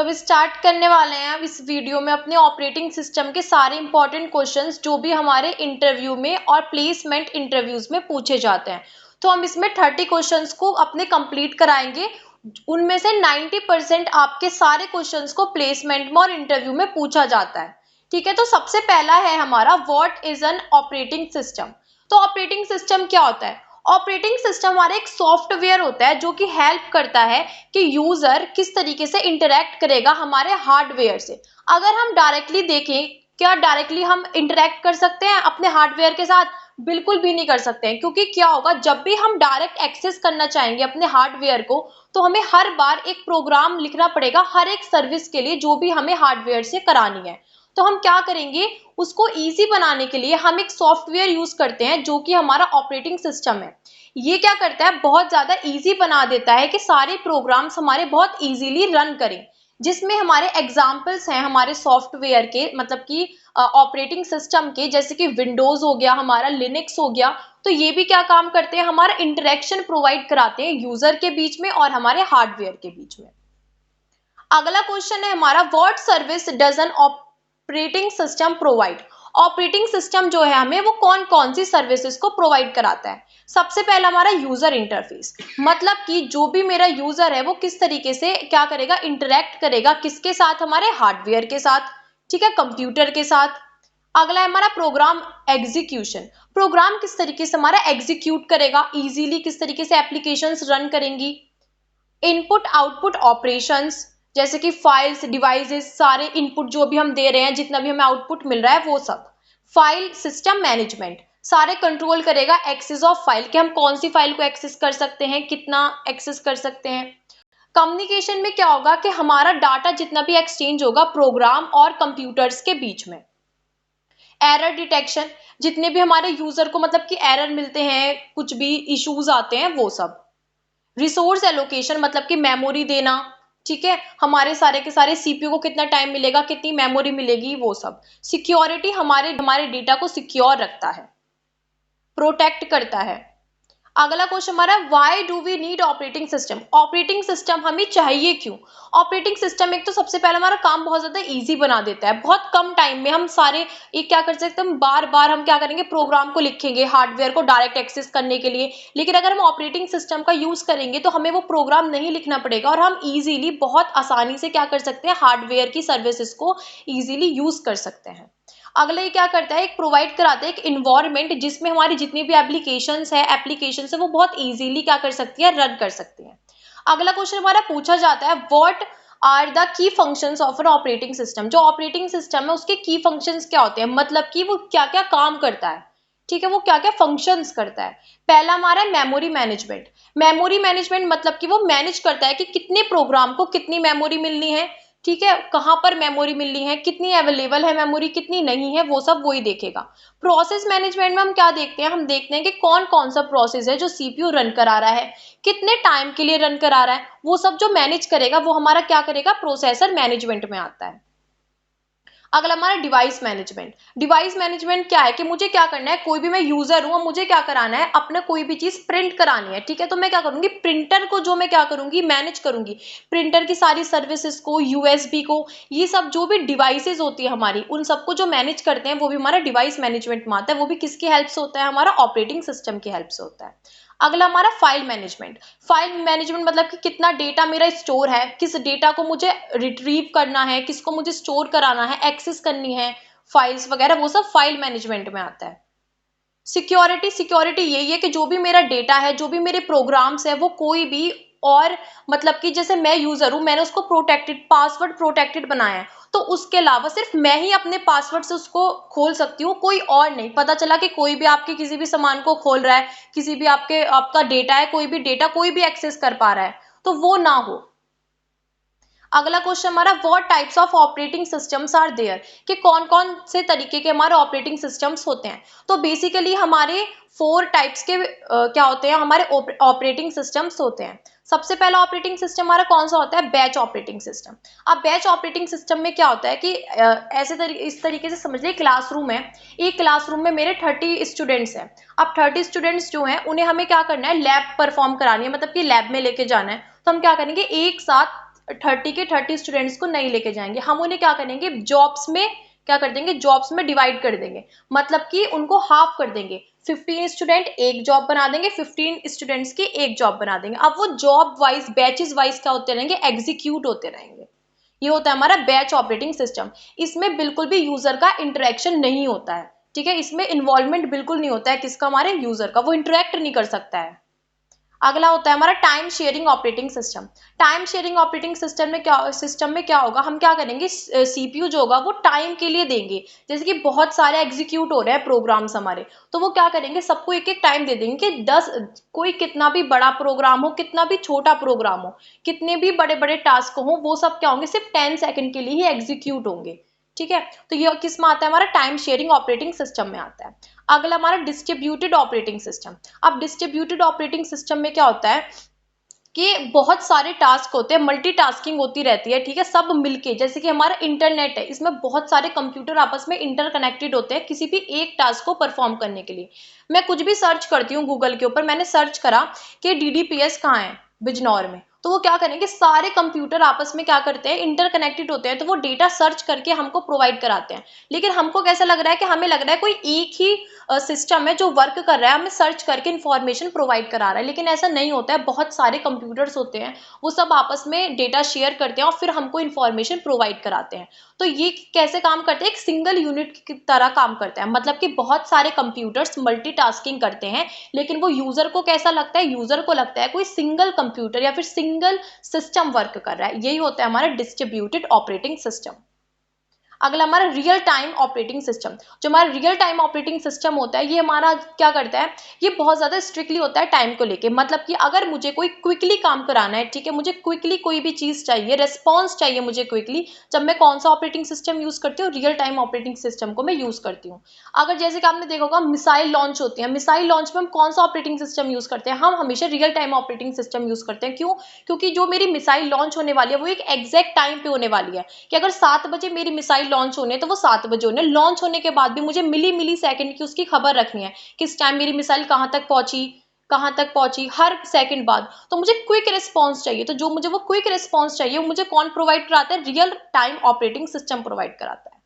तो अब स्टार्ट करने वाले हैं अब इस वीडियो में अपने ऑपरेटिंग सिस्टम के सारे इंपॉर्टेंट क्वेश्चंस जो भी हमारे इंटरव्यू में और प्लेसमेंट इंटरव्यूज में पूछे जाते हैं। तो हम इसमें 30 क्वेश्चंस को अपने कंप्लीट कराएंगे। उनमें से 90% आपके सारे क्वेश्चंस को प्लेसमेंट में और इंटरव्यू में पूछा जाता है। ठीक है, तो सबसे पहला है हमारा what is an operating system. तो ऑपरेटिंग सिस्टम क्या होता है? ऑपरेटिंग सिस्टम हमारा एक सॉफ्टवेयर होता है जो कि हेल्प करता है कि यूजर किस तरीके से इंटरेक्ट करेगा हमारे हार्डवेयर से। अगर हम डायरेक्टली देखें, क्या डायरेक्टली हम इंटरेक्ट कर सकते हैं अपने हार्डवेयर के साथ? बिल्कुल भी नहीं कर सकते हैं, क्योंकि क्या होगा, जब भी हम डायरेक्ट एक्सेस करना चाहेंगे अपने हार्डवेयर को तो हमें हर बार एक प्रोग्राम लिखना पड़ेगा हर एक सर्विस के लिए जो भी हमें हार्डवेयर से करानी है। तो हम क्या करेंगे, उसको इजी बनाने के लिए हम एक सॉफ्टवेयर यूज करते हैं जो कि हमारा ऑपरेटिंग सिस्टम है। ये क्या करता है, बहुत ज्यादा इजी बना देता है कि सारे प्रोग्राम्स हमारे बहुत इजीली रन करें। जिसमें हमारे एग्जाम्पल्स हैं हमारे सॉफ्टवेयर के, मतलब कि ऑपरेटिंग सिस्टम के, जैसे कि विंडोज हो गया, हमारा लिनक्स हो गया। तो ये भी क्या काम करते हैं, हमारा इंटरेक्शन प्रोवाइड कराते हैं यूजर के बीच में और हमारे हार्डवेयर के बीच में। अगला क्वेश्चन है हमारा, what service does N operating system provide. Operating system जो है हमें वो कौन कौन सी सर्विसेज को प्रोवाइड कराता है। सबसे पहला हमारा यूजर इंटरफेस, मतलब कि जो भी मेरा यूजर है वो किस तरीके से क्या करेगा, इंटरेक्ट करेगा किसके साथ, हमारे हार्डवेयर के साथ, ठीक है, कंप्यूटर के साथ। अगला है हमारा प्रोग्राम एग्जीक्यूशन, प्रोग्राम किस तरीके से हमारा एग्जीक्यूट करेगा, इजीली किस तरीके से एप्लीकेशंस रन करेंगी। इनपुट आउटपुट ऑपरेशंस, जैसे कि फाइल्स, डिवाइसेस, सारे इनपुट जो भी हम दे रहे हैं, जितना भी हमें आउटपुट मिल रहा है वो सब। फाइल सिस्टम मैनेजमेंट, सारे कंट्रोल करेगा एक्सेस ऑफ फाइल, कि हम कौन सी फाइल को एक्सेस कर सकते हैं, कितना एक्सेस कर सकते हैं। कम्युनिकेशन में क्या होगा कि हमारा डाटा जितना भी एक्सचेंज होगा प्रोग्राम और कंप्यूटर्स के बीच में। एरर डिटेक्शन, जितने भी हमारे यूजर को मतलब कि एरर मिलते हैं, कुछ भी इश्यूज आते हैं वो सब। रिसोर्स एलोकेशन, मतलब कि मेमोरी देना, ठीक है, हमारे सारे के सारे सीपीयू को कितना टाइम मिलेगा, कितनी मेमोरी मिलेगी, वो सब। सिक्योरिटी, हमारे हमारे डेटा को सिक्योर रखता है, प्रोटेक्ट करता है। अगला क्वेश्चन हमारा, why do we need operating system. Operating system हमें चाहिए क्यों। ऑपरेटिंग सिस्टम एक तो सबसे पहले हमारा काम बहुत ज्यादा इजी बना देता है, बहुत कम टाइम में हम सारे एक क्या कर सकते हैं, बार बार हम क्या करेंगे, प्रोग्राम को लिखेंगे हार्डवेयर को डायरेक्ट एक्सेस करने के लिए। लेकिन अगर हम ऑपरेटिंग सिस्टम का यूज करेंगे तो हमें वो प्रोग्राम नहीं लिखना पड़ेगा और हम इजीली बहुत आसानी से क्या कर सकते हैं, हार्डवेयर की सर्विसेज को इजीली यूज कर सकते हैं। अगला ये क्या करता है, एक प्रोवाइड कराता है एक इन्वायरमेंट जिसमें हमारी जितनी भी एप्लीकेशंस है वो बहुत इजीली क्या कर सकती है, रन कर सकती है। अगला क्वेश्चन हमारा पूछा जाता है, what are the key functions of an operating system. जो ऑपरेटिंग सिस्टम है उसके की फंक्शंस क्या होते हैं, मतलब कि वो क्या क्या काम करता है, ठीक है, वो क्या क्या फंक्शंस करता है। पहला हमारा है मेमोरी मैनेजमेंट। मेमोरी मैनेजमेंट मतलब कि वो मैनेज करता है कि कितने प्रोग्राम को कितनी मेमोरी मिलनी है, ठीक है, कहाँ पर मेमोरी मिलनी है, कितनी अवेलेबल है मेमोरी, कितनी नहीं है, वो सब वही देखेगा। प्रोसेस मैनेजमेंट में हम क्या देखते हैं, हम देखते हैं कि कौन कौन सा प्रोसेस है जो सीपीयू रन करा रहा है, कितने टाइम के लिए रन करा रहा है, वो सब जो मैनेज करेगा वो हमारा क्या करेगा, प्रोसेसर मैनेजमेंट में आता है। अगला हमारा डिवाइस मैनेजमेंट। डिवाइस मैनेजमेंट क्या है कि मुझे क्या करना है, कोई भी मैं यूजर हूं, मुझे क्या कराना है, अपना कोई भी चीज प्रिंट करानी है, ठीक है, तो मैं क्या करूंगी, प्रिंटर को जो मैं क्या करूंगी, मैनेज करूंगी। प्रिंटर की सारी सर्विसेज को, यूएसबी को, ये सब जो भी डिवाइसेज होती है हमारी, उन सबको जो मैनेज करते हैं वो भी हमारा डिवाइस मैनेजमेंट में आता है। वो भी किसकी हेल्प से होता है, हमारा ऑपरेटिंग सिस्टम की हेल्प से होता है। अगला हमारा फाइल मैनेजमेंट। फाइल मैनेजमेंट मतलब कि कितना डेटा मेरा स्टोर है, किस डेटा को मुझे रिट्रीव करना है, किसको मुझे स्टोर कराना है, एक्सेस करनी है, फाइल्स वगैरह, वो सब फाइल मैनेजमेंट में आता है। सिक्योरिटी यही है कि जो भी मेरा डेटा है, जो भी मेरे प्रोग्राम्स है, वो कोई भी और मतलब कि जैसे मैं यूजर हूं, मैंने उसको प्रोटेक्टेड, पासवर्ड प्रोटेक्टेड बनाया है, तो उसके अलावा सिर्फ मैं ही अपने पासवर्ड से उसको खोल सकती हूँ, कोई और नहीं। पता चला कि कोई भी आपके किसी भी सामान को खोल रहा है, किसी भी आपका डेटा है, कोई भी एक्सेस कर पा रहा है, तो वो ना हो। अगला क्वेश्चन हमारा, what types of operating systems are there, कि कौन कौन से तरीके के हमारे ऑपरेटिंग सिस्टम्स होते हैं। तो बेसिकली हमारे 4 टाइप्स के क्या होते हैं, हमारे ऑपरेटिंग सिस्टम्स होते हैं। सबसे पहला ऑपरेटिंग सिस्टम हमारा कौन सा होता है, बैच ऑपरेटिंग सिस्टम। अब बैच ऑपरेटिंग सिस्टम में क्या होता है कि इस तरीके से समझ लीजिए, क्लासरूम है, एक क्लासरूम में मेरे 30 स्टूडेंट्स हैं। अब 30 स्टूडेंट्स जो हैं उन्हें हमें क्या करना है, लैब परफॉर्म करानी है, मतलब कि लैब में लेके जाना है। तो हम क्या करेंगे, एक साथ 30 के 30 स्टूडेंट्स को नहीं लेके जाएंगे, हम उन्हें क्या करेंगे, जॉब्स में क्या कर देंगे, जॉब्स में डिवाइड कर देंगे, मतलब कि उनको हाफ कर देंगे। 15 स्टूडेंट एक जॉब बना देंगे, 15 स्टूडेंट्स की एक जॉब बना देंगे। अब वो जॉब वाइज, बैचेस वाइज क्या होते रहेंगे, एग्जीक्यूट होते रहेंगे। ये होता है हमारा बैच ऑपरेटिंग सिस्टम। इसमें बिल्कुल भी यूजर का इंटरेक्शन नहीं होता है, ठीक है, इसमें इन्वॉल्वमेंट बिल्कुल नहीं होता है किसका, हमारे यूजर का, वो इंटरेक्ट नहीं कर सकता है। अगला होता है हमारा time sharing operating system. Time sharing operating system में क्या होगा, हम क्या करेंगे, सीपीयू जो होगा वो टाइम के लिए देंगे। जैसे कि बहुत सारे एग्जीक्यूट हो रहे हैं प्रोग्राम्स हमारे, तो वो क्या करेंगे, सबको एक एक टाइम दे देंगे कि 10, कोई कितना भी बड़ा प्रोग्राम हो, कितना भी छोटा प्रोग्राम हो, कितने भी बड़े बड़े टास्क हो, वो सब क्या होंगे, सिर्फ 10 सेकंड के लिए ही एग्जीक्यूट होंगे। ठीक है, तो ये किस में आता है, हमारा टाइम शेयरिंग ऑपरेटिंग सिस्टम में आता है। अगला हमारा डिस्ट्रीब्यूटेड ऑपरेटिंग सिस्टम। अब डिस्ट्रीब्यूटेड ऑपरेटिंग सिस्टम में क्या होता है कि बहुत सारे टास्क होते हैं, मल्टीटास्किंग होती रहती है, ठीक है, सब मिलके, जैसे कि हमारा इंटरनेट है, इसमें बहुत सारे कंप्यूटर आपस में इंटरकनेक्टेड होते हैं किसी भी एक टास्क को परफॉर्म करने के लिए। मैं कुछ भी सर्च करती हूँ गूगल के ऊपर, मैंने सर्च करा कि डीडीपीएस कहाँ है, बिजनौर में, तो वो क्या करेंगे, सारे कंप्यूटर आपस में क्या करते हैं, इंटरकनेक्टेड होते हैं, तो वो डेटा सर्च करके हमको प्रोवाइड कराते हैं। लेकिन हमको कैसा लग रहा है कि हमें लग रहा है कोई एक ही सिस्टम है जो वर्क कर रहा है, हमें सर्च करके इन्फॉर्मेशन प्रोवाइड करा रहा है, लेकिन ऐसा नहीं होता है। बहुत सारे कंप्यूटर्स होते हैं, वो सब आपस में डेटा शेयर करते हैं और फिर हमको इन्फॉर्मेशन प्रोवाइड कराते हैं। तो ये कैसे काम करते हैं, एक सिंगल यूनिट की तरह काम करता है, मतलब कि बहुत सारे कंप्यूटर्स मल्टीटास्किंग करते हैं, लेकिन वो यूजर को कैसा लगता है, यूजर को लगता है कोई सिंगल कंप्यूटर या फिर सिंगल सिस्टम वर्क कर रहा है। यही होता है हमारा डिस्ट्रीब्यूटेड ऑपरेटिंग सिस्टम। अगला हमारा रियल टाइम ऑपरेटिंग सिस्टम। जो हमारा रियल टाइम ऑपरेटिंग सिस्टम होता है, ये हमारा क्या करता है, ये बहुत ज्यादा स्ट्रिक्टली होता है टाइम को लेके, मतलब कि अगर मुझे कोई क्विकली काम कराना है, ठीक है, मुझे क्विकली कोई भी चीज चाहिए, रेस्पॉन्स चाहिए मुझे क्विकली, जब मैं कौन सा ऑपरेटिंग सिस्टम यूज करती हूँ, रियल टाइम ऑपरेटिंग सिस्टम को मैं यूज करती हूँ। अगर जैसे कि आपने देखा होगा मिसाइल लॉन्च होती है, मिसाइल लॉन्च में हम कौन सा ऑपरेटिंग सिस्टम यूज करते हैं, हम हमेशा real time operating system use करते हैं। क्यों, क्योंकि जो मेरी मिसाइल लॉन्च होने वाली है वो एक एग्जैक्ट टाइम पे होने वाली है, कि अगर 7 बजे मेरी मिसाइल लॉन्च होने तो वो 7 बजे होने, लॉन्च होने के बाद भी मुझे मिली सेकंड की उसकी खबर रखनी है, किस टाइम मेरी मिसाइल कहाँ तक पहुंची हर सेकंड बाद। तो मुझे क्विक रिस्पांस चाहिए, तो जो मुझे वो क्विक रिस्पांस चाहिए वो मुझे कौन प्रोवाइड कराता है, real time operating system provide कराता है।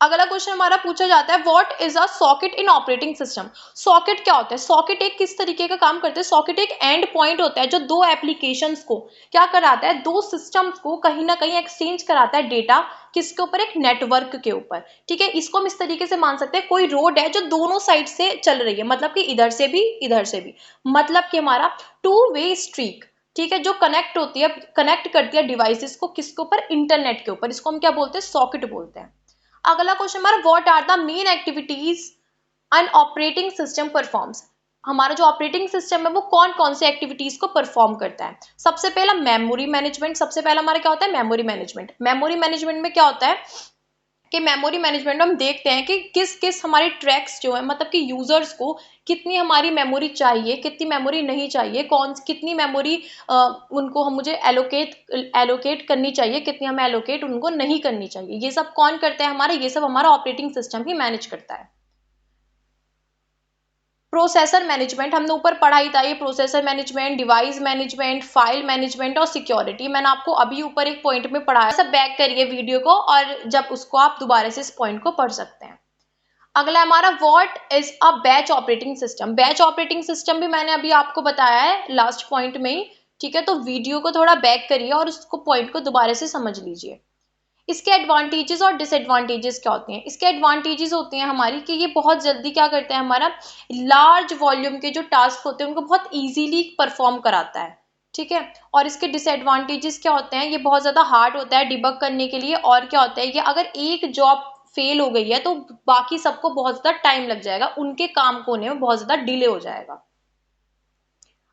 अगला क्वेश्चन हमारा पूछा जाता है, what is a socket in operating system. Socket क्या होता है, सॉकेट एक किस तरीके का काम करता है, सॉकेट एक एंड पॉइंट होता है जो दो एप्लीकेशंस को क्या कराता है, दो सिस्टम्स को कहीं ना कहीं एक्सचेंज कराता है डेटा, किसके ऊपर, एक नेटवर्क के ऊपर। ठीक है, इसको हम इस तरीके से मान सकते हैं, कोई रोड है जो दोनों साइड से चल रही है, मतलब कि इधर से भी इधर से भी, मतलब कि हमारा टू वे स्ट्रीक, ठीक है, जो कनेक्ट होती है, कनेक्ट करती है डिवाइसेस को किसके ऊपर, इंटरनेट के ऊपर, इसको हम क्या बोलते हैं, सॉकेट बोलते हैं। अगला क्वेश्चन हमारा, what are the main activities an operating system performs. हमारा जो ऑपरेटिंग सिस्टम है वो कौन कौन से एक्टिविटीज को परफॉर्म करता है। सबसे पहला मेमोरी मैनेजमेंट, सबसे पहला हमारा क्या होता है, मेमोरी मैनेजमेंट। मेमोरी मैनेजमेंट में क्या होता है कि मेमोरी मैनेजमेंट में हम देखते हैं कि किस किस हमारे ट्रैक्स जो है, मतलब कि यूजर्स को कितनी हमारी मेमोरी चाहिए, कितनी मेमोरी नहीं चाहिए, कौन कितनी मेमोरी उनको हम मुझे एलोकेट करनी चाहिए, कितनी हमें एलोकेट उनको नहीं करनी चाहिए, ये सब कौन करता है हमारा, ये सब हमारा ऑपरेटिंग सिस्टम ही मैनेज करता है। प्रोसेसर मैनेजमेंट हमने ऊपर पढ़ा ही था, ये processor management, device management, file management और सिक्योरिटी, मैंने आपको अभी ऊपर एक पॉइंट में पढ़ाया। सब बैक करिए वीडियो को और जब उसको आप दोबारा से इस पॉइंट को पढ़ सकते हैं। अगला हमारा, what is a batch operating system. Batch operating system भी मैंने अभी आपको बताया है लास्ट पॉइंट में ही, ठीक है, तो वीडियो को थोड़ा बैक करिए और उसको पॉइंट को दोबारा से समझ लीजिए। इसके एडवांटेजेस और डिसएडवांटेजेस क्या होते हैं। इसके एडवांटेजेस होते हैं हमारी कि ये बहुत जल्दी क्या करते हैं, हमारा लार्ज वॉल्यूम के जो टास्क होते हैं उनको बहुत इजीली परफॉर्म कराता है, ठीक है। और इसके डिसएडवांटेजेस क्या होते हैं, ये बहुत ज्यादा हार्ड होता है डिबग करने के लिए, और क्या होता है, ये अगर एक जॉब फेल हो गई है तो बाकी सबको बहुत ज्यादा टाइम लग जाएगा, उनके काम को होने में बहुत ज्यादा डिले हो जाएगा।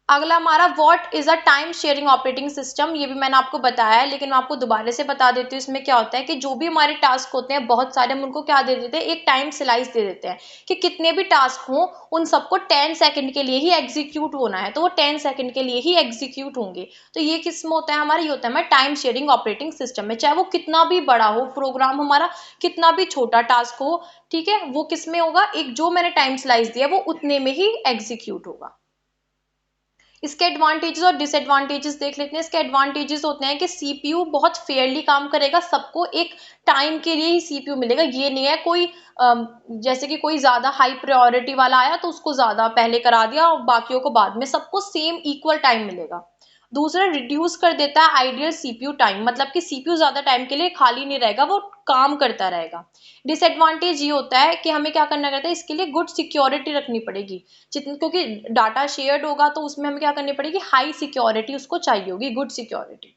अगला हमारा, what is a time sharing operating system. ये भी मैंने आपको बताया है, लेकिन मैं आपको दोबारा से बता देती हूँ। इसमें क्या होता है कि जो भी हमारे टास्क होते हैं बहुत सारे, हम उनको क्या दे देते हैं, एक टाइम स्लाइस दे देते हैं कि कितने भी टास्क हों उन सबको 10 सेकंड के लिए ही एग्जीक्यूट होना है, तो वो 10 सेकंड के लिए ही एग्जीक्यूट होंगे। तो ये किस में होता है हमारा, ये होता है हमारा टाइम शेयरिंग ऑपरेटिंग सिस्टम में, चाहे वो कितना भी बड़ा हो प्रोग्राम, हमारा कितना भी छोटा टास्क हो, ठीक है, वो किस में होगा, एक जो मैंने टाइम स्लाइस दिया वो उतने में ही एग्जीक्यूट होगा। इसके एडवांटेजेस और डिसएडवांटेजेस देख लेते हैं। इसके एडवांटेजेस होते हैं कि सीपीयू बहुत फेयरली काम करेगा, सबको एक टाइम के लिए ही सीपीयू मिलेगा। ये नहीं है कोई जैसे कि कोई ज्यादा हाई प्रायोरिटी वाला आया तो उसको ज्यादा पहले करा दिया और बाकियों को बाद में, सबको सेम इक्वल टाइम मिलेगा। दूसरा, रिड्यूस कर देता है आइडियल सीपीयू टाइम, मतलब कि सीपीयू ज्यादा टाइम के लिए खाली नहीं रहेगा, वो काम करता रहेगा। डिसएडवांटेज ये होता है कि हमें क्या करना रहता है, इसके लिए गुड सिक्योरिटी रखनी पड़ेगी, जितनी, क्योंकि डाटा शेयर्ड होगा तो उसमें हमें क्या करनी पड़ेगी, हाई सिक्योरिटी उसको चाहिए होगी, गुड सिक्योरिटी।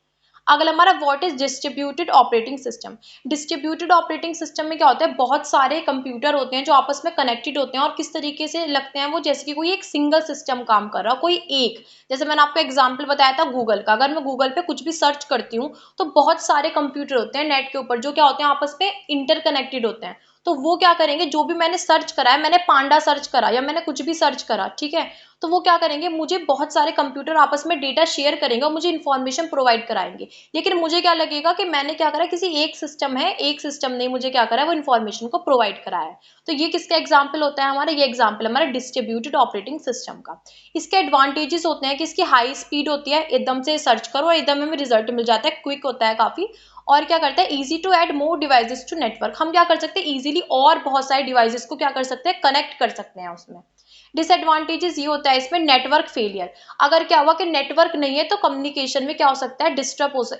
अगला हमारा what is distributed operating system. Distributed operating system में क्या होता है, बहुत सारे कंप्यूटर होते हैं जो आपस में कनेक्टेड होते हैं और किस तरीके से लगते हैं वो, जैसे कि कोई एक सिंगल सिस्टम काम कर रहा हो, कोई एक, जैसे मैंने आपको एग्जांपल बताया था गूगल का, अगर मैं गूगल पे कुछ भी सर्च करती हूँ तो बहुत सारे कंप्यूटर होते हैं नेट के ऊपर जो क्या होते हैं, आपस में इंटरकनेक्टेड होते हैं। तो वो क्या करेंगे, जो भी मैंने सर्च करा है, मैंने पांडा सर्च करा या मैंने कुछ भी सर्च करा, ठीक है, तो वो क्या करेंगे, मुझे बहुत सारे कंप्यूटर आपस में डेटा शेयर करेंगे और मुझे इन्फॉर्मेशन प्रोवाइड कराएंगे। लेकिन मुझे क्या लगेगा कि मैंने क्या करा, किसी एक सिस्टम है, एक सिस्टम ने मुझे क्या करा है, वो इन्फॉर्मेशन को प्रोवाइड कराया है। तो ये किसका एग्जाम्पल होता है हमारा, ये एग्जाम्पल हमारा डिस्ट्रीब्यूटेड ऑपरेटिंग सिस्टम का। इसके एडवांटेजेस होते हैं कि इसकी हाई स्पीड होती है, एकदम से सर्च करो और एकदम हमें रिजल्ट मिल जाता है, क्विक होता है काफी। और क्या करता है, easy to add more devices to network, हम क्या कर सकते हैं, इजीली और बहुत सारे डिवाइसेस को क्या कर सकते हैं, कनेक्ट कर सकते हैं उसमें। डिसएडवांटेजेस ये होता है इसमें नेटवर्क फेलियर, अगर क्या हुआ कि नेटवर्क नहीं है तो कम्युनिकेशन में क्या हो सकता है,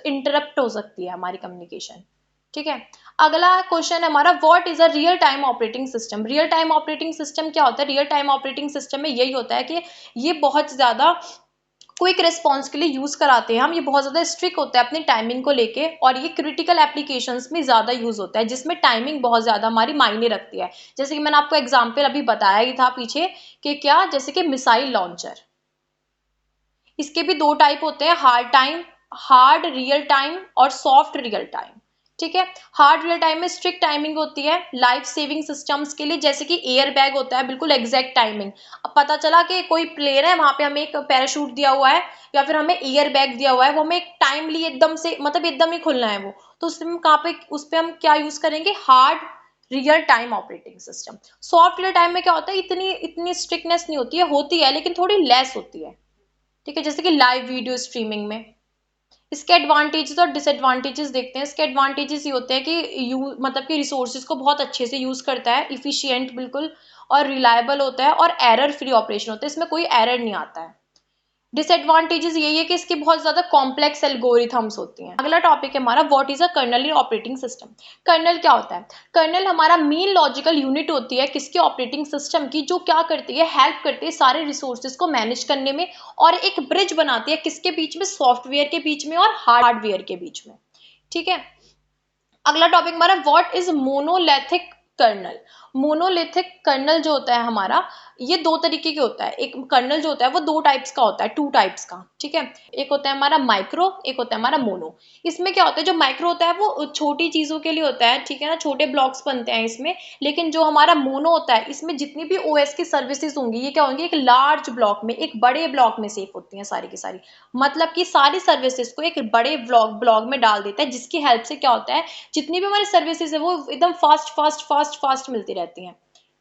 इंटरप्ट हो सकती है हमारी कम्युनिकेशन। ठीक है, अगला क्वेश्चन है हमारा, what is a real time operating system. Real time operating system क्या होता है, रियल टाइम ऑपरेटिंग सिस्टम में यही होता है कि ये बहुत ज्यादा क्विक रिस्पॉन्स के लिए यूज कराते हैं हम, ये बहुत ज्यादा स्ट्रिक्ट होता है अपनी टाइमिंग को लेके, और ये क्रिटिकल एप्लीकेशंस में ज्यादा यूज होता है जिसमें टाइमिंग बहुत ज्यादा हमारी मायने रखती है। जैसे कि मैंने आपको एग्जांपल अभी बताया ही था पीछे कि क्या, जैसे कि मिसाइल लॉन्चर, इसके भी दो टाइप होते हैं, हार्ड रियल टाइम और सॉफ्ट रियल टाइम। ठीक है, हार्ड रियल टाइम में स्ट्रिक्ट टाइमिंग होती है लाइफ सेविंग सिस्टम्स के लिए, जैसे कि एयर बैग होता है, बिल्कुल एग्जैक्ट टाइमिंग। अब पता चला कि कोई प्लेन है, वहां पे हमें एक पैराशूट दिया हुआ है या फिर हमें एयर बैग दिया हुआ है, वो हमें एक टाइमली एकदम से, मतलब एकदम ही खुलना है वो, तो उसमें कहाँ पे, उस पे हम क्या यूज करेंगे, hard real time operating system. Soft real time में क्या होता है, इतनी इतनी स्ट्रिक्टनेस नहीं होती है लेकिन थोड़ी लेस होती है। ठीक है, जैसे कि लाइव वीडियो स्ट्रीमिंग में। इसके एडवांटेजेस और डिसएडवांटेजेस देखते हैं। इसके एडवांटेजेस ये होते हैं कि मतलब कि रिसोर्सेज को बहुत अच्छे से यूज करता है, इफिशिएंट बिल्कुल, और रिलायबल होता है और एरर फ्री ऑपरेशन होता है, इसमें कोई एरर नहीं आता है। डिसएडवांटेजेस यही है कि इसकी बहुत ज्यादा कॉम्प्लेक्स एल्गोरिथम्स होती हैं। अगला टॉपिक है हमारा, what is a kernel operating system. Kernel क्या होता है, कर्नल हमारा मेन लॉजिकल यूनिट होती है किसके, ऑपरेटिंग सिस्टम की, जो क्या करती है, हेल्प करती है सारे रिसोर्सेज को मैनेज करने में, और एक ब्रिज बनाती है किसके बीच में, सॉफ्टवेयर के बीच में और हार्डवेयर के बीच में। ठीक है, अगला टॉपिक हमारा, what is monolithic kernel. Monolithic kernel जो होता है हमारा, ये दो तरीके के होता है, एक कर्नल जो होता है वो दो टाइप्स का होता है, टू टाइप्स का। ठीक है, एक होता है हमारा माइक्रो, एक होता है हमारा मोनो। इसमें क्या होता है, जो माइक्रो होता है वो छोटी चीजों के लिए होता है, ठीक है ना, छोटे ब्लॉक्स बनते हैं इसमें। लेकिन जो हमारा मोनो होता है, इसमें जितनी भी ओएस की सर्विसेज होंगी, ये क्या होंगी, एक लार्ज ब्लॉक में, एक बड़े ब्लॉक में सेव होती हैं सारी की सारी, मतलब कि सारी सर्विसेज को एक बड़े ब्लॉक में डाल देता है, जिसकी हेल्प से क्या होता है, जितनी भी हमारी सर्विसेज है वो एकदम फास्ट मिलती रहती हैं।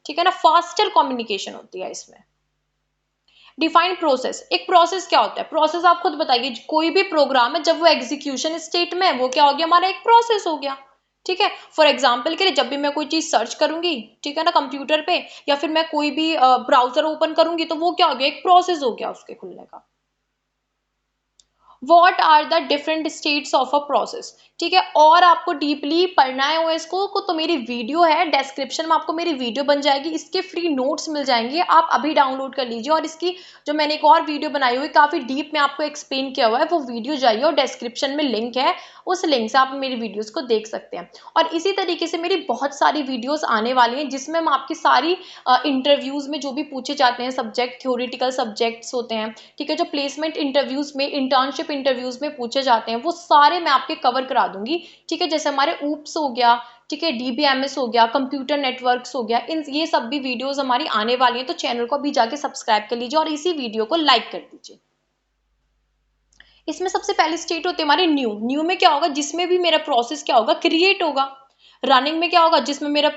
ठीक है ना, फास्टर कम्युनिकेशन होती है इसमें। डिफाइंड प्रोसेस, एक प्रोसेस क्या होता है, प्रोसेस आप खुद बताइए, कोई भी प्रोग्राम है जब वो एग्जीक्यूशन स्टेट में है, वो क्या हो गया, हमारा एक प्रोसेस हो गया। ठीक है, फॉर एग्जाम्पल के लिए जब भी मैं कोई चीज सर्च करूंगी, ठीक है ना, कंप्यूटर पे, या फिर मैं कोई भी ब्राउजर ओपन करूंगी, तो वो क्या हो गया, एक प्रोसेस हो गया उसके खुलने का। What are the different states of a process. ठीक है, और आपको डीपली पढ़ना है ओएस को तो मेरी वीडियो है, डिस्क्रिप्शन में आपको मेरी वीडियो बन जाएगी, इसके फ्री नोट्स मिल जाएंगे, आप अभी डाउनलोड कर लीजिए। और इसकी जो मैंने एक और वीडियो बनाई हुई, काफी डीप में आपको एक्सप्लेन किया हुआ है, वो वीडियो जाइए और डिस्क्रिप्शन में लिंक है, उस लिंक से आप मेरी वीडियोस को देख सकते हैं। और इसी तरीके से मेरी बहुत सारी वीडियोस आने वाली हैं जिसमें हम आपकी सारी इंटरव्यूज में जो भी पूछे जाते हैं सब्जेक्ट, थ्योरेटिकल सब्जेक्ट्स होते हैं, ठीक है, जो प्लेसमेंट इंटरव्यूज में, इंटर्नशिप इंटरव्यूज में पूछे जाते हैं, वो सारे मैं आपके कवर करा दूंगी। ठीक है, जैसे हमारे ऊप्स हो गया, ठीक है, डीबीएमएस हो गया, कंप्यूटर नेटवर्क्स हो गया, इन ये सब भी वीडियोस हमारी आने वाली हैं, तो चैनल को अभी जाके सब्सक्राइब कर लीजिए और इसी वीडियो को लाइक कर दीजिए। इसमें सबसे पहली स्टेट होती है हमारी न्यू। न्यू में क्या होगा, जिसमें भी मेरा प्रोसेस क्या होगा, क्रिएट होगा। रनिंग में क्या होगा, जिसमें मेरा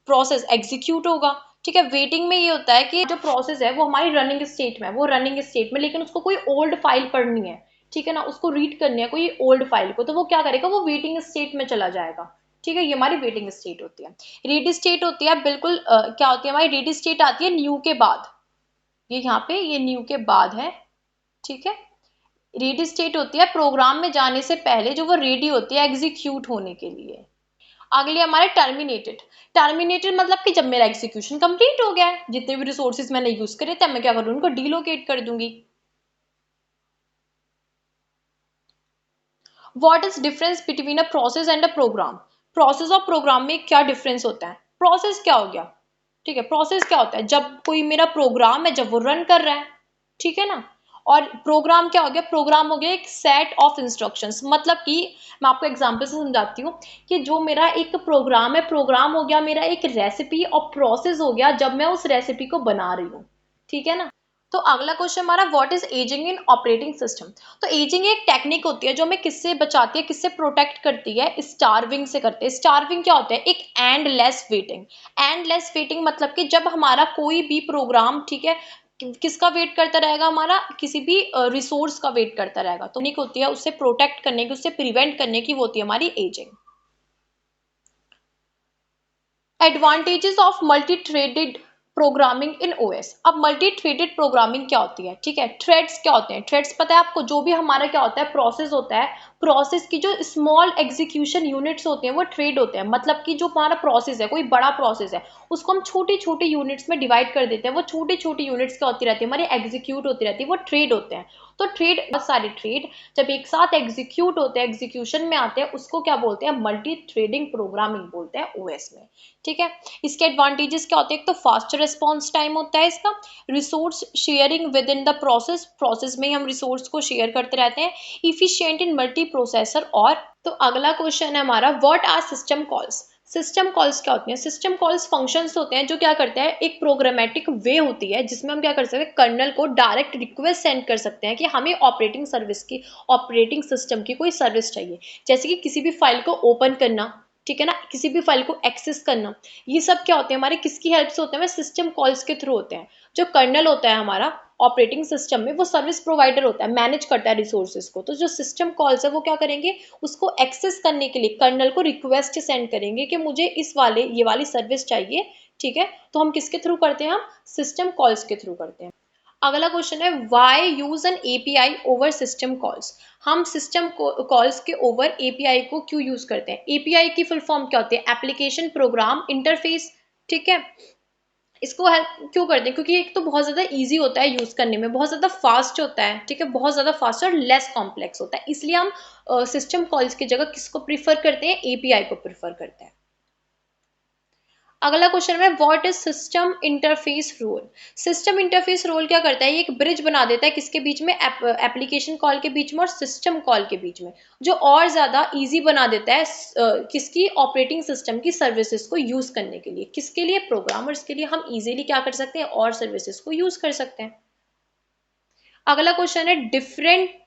प्रोसेस एग्जीक्यूट होगा। ठीक है। वेटिंग में ये होता है कि जो प्रोसेस है वो हमारी रनिंग स्टेट में है, वो रनिंग स्टेट में, लेकिन उसको कोई ओल्ड फाइल पढ़नी है, ठीक है ना, उसको रीड करनी है कोई ओल्ड फाइल को, तो वो क्या करेगा, वो वेटिंग स्टेट में चला जाएगा, ठीक है। ये हमारी वेटिंग स्टेट होती है। रेडी स्टेट होती है बिल्कुल क्या होती है हमारी रेडी स्टेट आती है न्यू के बाद, ये यहाँ पे ये न्यू के बाद है, ठीक है। रेडी स्टेट होती है प्रोग्राम में जाने से पहले, जो वो रेडी होती है एग्जीक्यूट होने के लिए। अगले हमारे टर्मिनेटेड। टर्मिनेटेड मतलब कि जब मेरा एग्जीक्यूशन कंप्लीट हो गया है, जितने भी रिसोर्सेज मैंने यूज करे थे, मैं क्या करूँ, उनको डिलोकेट कर दूंगी। What is difference between a process and a program. Process और प्रोग्राम में क्या डिफरेंस होता है। प्रोसेस क्या हो गया, ठीक है, प्रोसेस क्या होता है, जब कोई मेरा प्रोग्राम है जब वो रन कर रहा है, ठीक है ना। और प्रोग्राम क्या हो गया, प्रोग्राम हो गया एक सेट ऑफ इंस्ट्रक्शंस, मतलब कि मैं आपको एग्जांपल से समझाती हूँ कि जो मेरा एक प्रोग्राम है, प्रोग्राम हो गया मेरा एक रेसिपी, और प्रोसेस हो गया जब मैं उस रेसिपी को बना रही हूँ, ठीक है ना। तो अगला क्वेश्चन हमारा, what is ageing in operating system. तो एजिंग एक टेक्निक होती है जो हमें किससे बचाती है, किससे प्रोटेक्ट करती है, स्टार्विंग से करते हैं। स्टार्विंग क्या होता है, एक एंडलेस वेटिंग। एंडलेस वेटिंग मतलब कि जब हमारा कोई भी प्रोग्राम, ठीक है, किसका वेट करता रहेगा, हमारा किसी भी रिसोर्स का वेट करता रहेगा, तो टेक्निक होती है उससे प्रोटेक्ट करने की, उससे प्रिवेंट करने की, वो होती है हमारी ageing. Advantages of multi threaded programming in OS. अब मल्टी थ्रेडेड प्रोग्रामिंग क्या होती है, ठीक है। थ्रेड्स क्या होते हैं, थ्रेड्स पता है आपको, जो भी हमारा क्या होता है प्रोसेस होता है, प्रोसेस की जो स्मॉल एग्जीक्यूशन यूनिट्स होते हैं वो थ्रेड होते हैं। मतलब कि जो हमारा प्रोसेस है, कोई बड़ा प्रोसेस है, उसको हम छोटी छोटी यूनिट्स में डिवाइड कर देते हैं, वो छोटी छोटी यूनिट्स क्या होती रहती है, हमारी एग्जीक्यूट होती रहती है, वो थ्रेड होते हैं। तो थ्रेड, बहुत सारे थ्रेड जब एक साथ एग्जीक्यूट होते हैं, एग्जीक्यूशन में आते हैं, उसको क्या बोलते हैं, मल्टी थ्रेडिंग प्रोग्रामिंग बोलते हैं ओएस में, ठीक है। इसके एडवांटेजेस क्या होते हैं, एक तो फास्टर रिस्पॉन्स टाइम होता है इसका, resource sharing with in the process, process में ही हम रिसोर्स को शेयर करते रहते हैं, इफिशिएंट इन मल्टी प्रोसेसर। और तो अगला क्वेश्चन है हमारा, what are system calls. System calls क्या होती हैं। सिस्टम कॉल्स फंक्शंस होते हैं जो क्या करते हैं, एक प्रोग्रामेटिक वे होती है जिसमें हम क्या कर सकते हैं, कर्नल को डायरेक्ट रिक्वेस्ट सेंड कर सकते हैं कि हमें ऑपरेटिंग सर्विस की, ऑपरेटिंग सिस्टम की कोई सर्विस चाहिए, जैसे कि किसी भी फाइल को ओपन करना, ठीक है ना, किसी भी फाइल को एक्सेस करना। ये सब क्या होते हैं हमारे, किसकी हेल्प से होते हैं, सिस्टम कॉल्स के थ्रू होते हैं। जो कर्नल होता है हमारा ऑपरेटिंग सिस्टम में, वो सर्विस प्रोवाइडर होता है, मैनेज करता है रिसोर्सेज को। तो जो सिस्टम कॉल्स है वो क्या करेंगे, उसको एक्सेस करने के लिए कर्नल को रिक्वेस्ट सेंड करेंगे कि मुझे इस वाले ये वाली सर्विस चाहिए, ठीक है। तो हम किसके थ्रू करते हैं, हम सिस्टम कॉल्स के थ्रू करते हैं। अगला क्वेश्चन है, why use N API over system calls. हम सिस्टम कॉल्स के ओवर एपीआई को क्यों यूज करते हैं। एपीआई की फुल फॉर्म क्या होती है, एप्लीकेशन प्रोग्राम इंटरफेस, ठीक है। इसको हेल्प क्यों करते हैं, क्योंकि एक तो बहुत ज्यादा इजी होता है यूज करने में, बहुत ज्यादा फास्ट होता है, ठीक है, बहुत ज्यादा फास्ट और लेस कॉम्प्लेक्स होता है, इसलिए हम सिस्टम कॉल्स की जगह किसको प्रीफर करते हैं, एपीआई को प्रीफर करते हैं। अगला क्वेश्चन है, what is system interface role. System interface role क्या करता है, ये एक ब्रिज बना देता है किसके बीच में, एप्लीकेशन कॉल के बीच में और सिस्टम कॉल के बीच में, जो और ज्यादा इजी बना देता है किसकी, ऑपरेटिंग सिस्टम की सर्विसेज को यूज करने के लिए, किसके लिए, प्रोग्रामर्स के लिए। हम इजीली क्या कर सकते हैं, और सर्विसेज को यूज कर सकते हैं। अगला क्वेश्चन है, डिफरेंट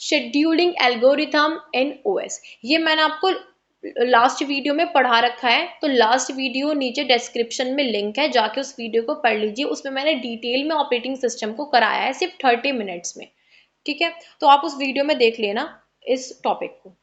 शेड्यूलिंग एल्गोरिथम इन ओएस। ये मैंने आपको लास्ट वीडियो में पढ़ा रखा है, तो लास्ट वीडियो नीचे डिस्क्रिप्शन में लिंक है, जाके उस वीडियो को पढ़ लीजिए, उसमें मैंने डिटेल में ऑपरेटिंग सिस्टम को कराया है सिर्फ 30 मिनट्स में, ठीक है। तो आप उस वीडियो में देख लेना इस टॉपिक को।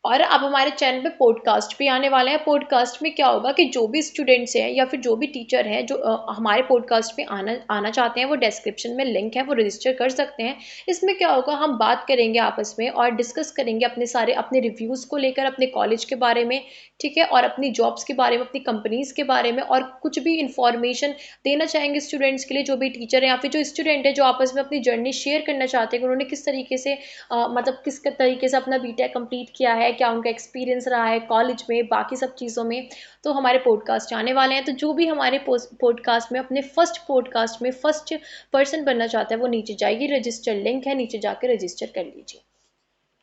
और अब हमारे चैनल पे पॉडकास्ट भी आने वाले हैं। पॉडकास्ट में क्या होगा कि जो भी स्टूडेंट्स हैं या फिर जो भी टीचर हैं जो हमारे पॉडकास्ट पे आना आना चाहते हैं, वो डिस्क्रिप्शन में लिंक है, वो रजिस्टर कर सकते हैं। इसमें क्या होगा, हम बात करेंगे आपस में और डिस्कस करेंगे अपने सारे अपने रिव्यूज़ को लेकर, अपने कॉलेज के बारे में, ठीक है, और अपनी जॉब्स के बारे में, अपनी कंपनीज़ के बारे में, और कुछ भी इंफॉर्मेशन देना चाहेंगे स्टूडेंट्स के लिए, जो भी टीचर हैं या फिर जो स्टूडेंट है जो आपस में अपनी जर्नी शेयर करना चाहते हैं कि उन्होंने किस तरीके से मतलब किस तरीके से अपना बीटेक कंप्लीट किया है, क्या उनका एक्सपीरियंस रहा है कॉलेज में, बाकी सब चीज़ों में। तो हमारे पॉडकास्ट आने वाले हैं, तो जो भी हमारे पॉडकास्ट में अपने फर्स्ट पॉडकास्ट में फर्स्ट पर्सन बनना चाहता है, वो नीचे जाइए, रजिस्टर लिंक है, नीचे जाकर रजिस्टर कर लीजिए।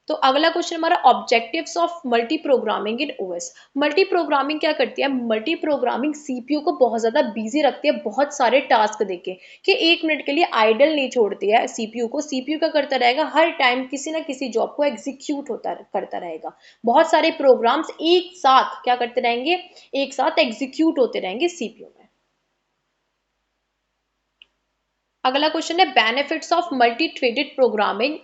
तो अगला क्वेश्चन हमारा objectives of multi programming in OS. Multi programming क्या करती है? मल्टी प्रोग्रामिंग सीपीयू को बहुत ज्यादा बिजी रखती है बहुत सारे टास्क देके, कि 1 मिनट के लिए आइडल नहीं छोड़ती है सीपीयू को। सीपीयू क्या करता रहेगा? हर टाइम किसी ना किसी जॉब को एग्जीक्यूट होता करता रहेगा। बहुत सारे प्रोग्राम्स एक साथ क्या करते रहेंगे? एक साथ एग्जीक्यूट होते रहेंगे सीपीयू में। अगला क्वेश्चन है benefits of multi threaded programming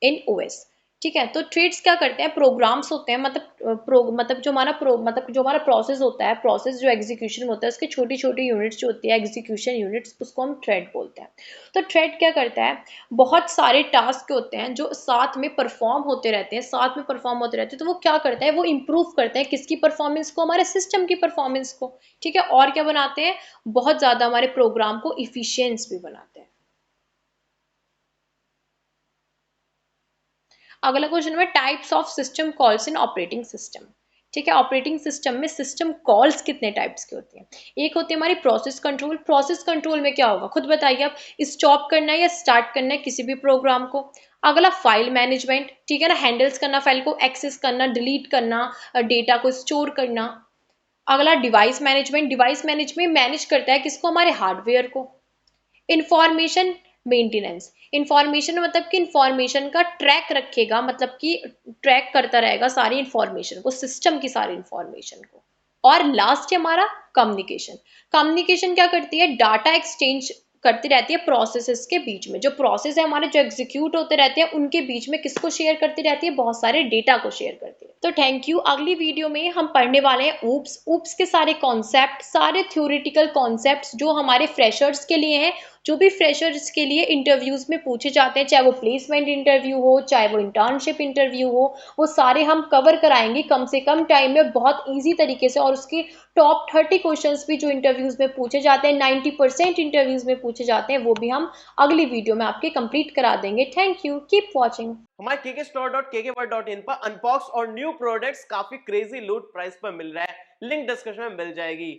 in OS. ठीक है, तो थ्रेड्स क्या करते हैं? प्रोग्राम्स होते हैं, मतलब जो हमारा प्रोसेस होता है, प्रोसेस जो एग्जीक्यूशन होता है उसके छोटी छोटी यूनिट्स जो होती है, एग्जीक्यूशन यूनिट्स, उसको हम थ्रेड बोलते हैं। तो थ्रेड क्या करता है? बहुत सारे टास्क होते हैं जो साथ में परफॉर्म होते रहते हैं, साथ में परफॉर्म होते रहते हैं, तो वो क्या करता है? वो इंप्रूव करते हैं किसकी परफॉर्मेंस को? हमारे सिस्टम की परफॉर्मेंस को। ठीक है, और क्या बनाते हैं? बहुत ज्यादा हमारे प्रोग्राम को इफिशियंस भी बनाते हैं। अगला क्वेश्चन है types of system calls in operating system. ठीक है, ऑपरेटिंग सिस्टम में सिस्टम कॉल्स कितने टाइप्स की होती हैं? एक होती है हमारी प्रोसेस कंट्रोल। प्रोसेस कंट्रोल में क्या होगा? खुद बताइए आप। स्टॉप करना है या स्टार्ट करना है किसी भी प्रोग्राम को। अगला फाइल मैनेजमेंट, ठीक है ना, हैंडल्स करना, फाइल को एक्सेस करना, डिलीट करना, डेटा को स्टोर करना। अगला device management. Device management manage करता है किसको? हमारे हार्डवेयर को। Information maintenance. इंफॉर्मेशन मतलब कि इंफॉर्मेशन का ट्रैक रखेगा, मतलब कि ट्रैक करता रहेगा सारी इंफॉर्मेशन को, सिस्टम की सारी इंफॉर्मेशन को। और लास्ट है हमारा कम्युनिकेशन। कम्युनिकेशन क्या करती है? डाटा एक्सचेंज करती रहती है प्रोसेसेस के बीच में। जो प्रोसेस है हमारे, जो एग्जीक्यूट होते रहते हैं, उनके बीच में किसको शेयर करती रहती है? बहुत सारे डेटा को शेयर करती है। तो थैंक यू। अगली वीडियो में हम पढ़ने वाले हैं ऊप्स। ऊप्स के सारे कॉन्सेप्ट, सारे थ्योरेटिकल कॉन्सेप्ट्स जो हमारे फ्रेशर्स के लिए हैं, जो भी फ्रेशर्स के लिए इंटरव्यूज में पूछे जाते हैं, चाहे वो प्लेसमेंट इंटरव्यू हो, चाहे वो इंटर्नशिप इंटरव्यू हो, वो सारे हम कवर कराएंगे कम से कम टाइम में, बहुत ईजी तरीके से। और उसके टॉप 30 क्वेश्चंस भी जो इंटरव्यूज में पूछे जाते हैं, 90% इंटरव्यूज में पूछे जाते हैं, वो भी हम अगली वीडियो में आपके कंप्लीट करा देंगे। Thank you, keep watching. हमारे kkstore.kkworld.in पर अनबॉक्स और न्यू प्रोडक्ट्स काफी क्रेजी लूट प्राइस पर मिल रहा है, लिंक डिस्क्रिप्शन में मिल जाएगी।